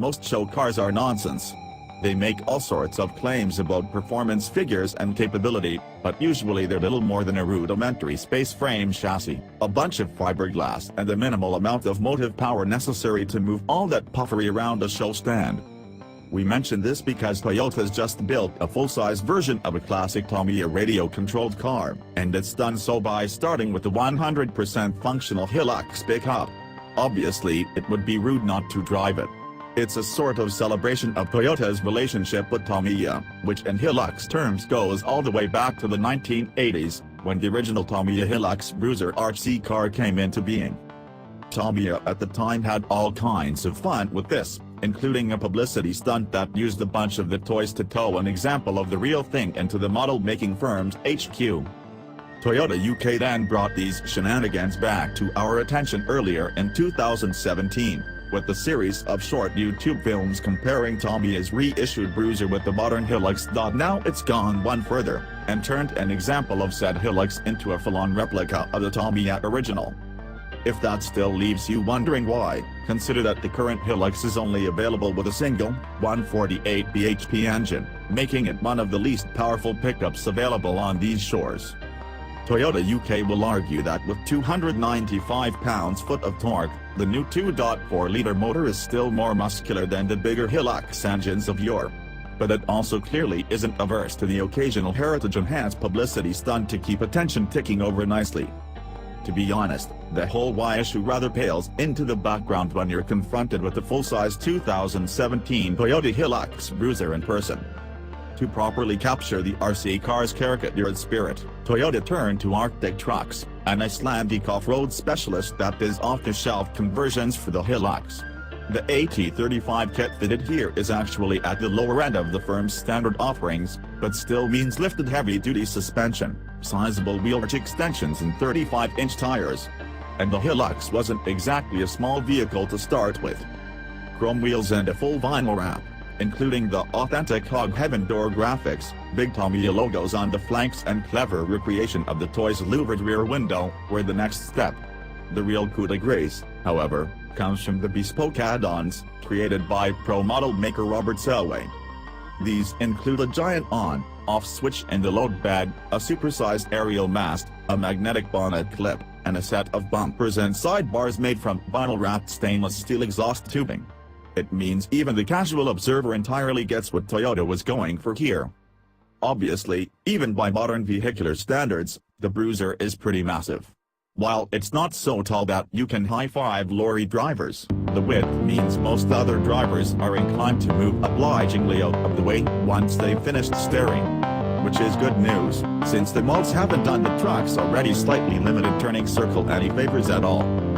most show cars are nonsense. They make all sorts of claims about performance figures and capability, but usually they're little more than a rudimentary space frame chassis, a bunch of fiberglass and the minimal amount of motive power necessary to move all that puffery around a show stand. We mention this because Toyota's just built a full-size version of a classic Tamiya radio-controlled car, and it's done so by starting with the 100% functional Hilux pickup. Obviously, it would be rude not to drive it. It's a sort of celebration of Toyota's relationship with Tamiya, which in Hilux terms goes all the way back to the 1980s, when the original Toyota Hilux Bruiser RC car came into being. Tamiya at the time had all kinds of fun with this, including a publicity stunt that used a bunch of the toys to tow an example of the real thing into the model-making firm's HQ. Toyota UK then brought these shenanigans back to our attention earlier in 2017. With a series of short YouTube films comparing Tamiya's reissued Bruiser with the modern Hilux. Now it's gone one further, and turned an example of said Hilux into a full-on replica of the Tamiya original. If that still leaves you wondering why, consider that the current Hilux is only available with a single, 148 bhp engine, making it one of the least powerful pickups available on these shores. Toyota UK will argue that with 295 pounds-foot of torque, the new 2.4-litre motor is still more muscular than the bigger Hilux engines of yore. But it also clearly isn't averse to the occasional heritage-enhanced publicity stunt to keep attention ticking over nicely. To be honest, the whole why issue rather pales into the background when you're confronted with the full-size 2017 Toyota Hilux Bruiser in person. To properly capture the RC car's caricatured spirit, Toyota turned to Arctic Trucks, an Icelandic off-road specialist that is off-the-shelf conversions for the Hilux. The AT35 kit fitted here is actually at the lower end of the firm's standard offerings, but still means lifted heavy-duty suspension, sizable wheel arch extensions and 35-inch tires. And the Hilux wasn't exactly a small vehicle to start with. Chrome wheels and a full vinyl wrap, including the authentic hog heaven door graphics, big Tamiya logos on the flanks and clever recreation of the toy's louvered rear window, were the next step. The real coup de grace, however, comes from the bespoke add-ons, created by pro model maker Robert Selway. These include a giant on-off switch in the load bag, a supersized aerial mast, a magnetic bonnet clip, and a set of bumpers and sidebars made from vinyl-wrapped stainless steel exhaust tubing. It means even the casual observer entirely gets what Toyota was going for here. Obviously, even by modern vehicular standards, the Bruiser is pretty massive. While it's not so tall that you can high-five lorry drivers, the width means most other drivers are inclined to move obligingly out of the way once they've finished staring. Which is good news, since the mods haven't done the truck's already slightly limited turning circle any favors at all.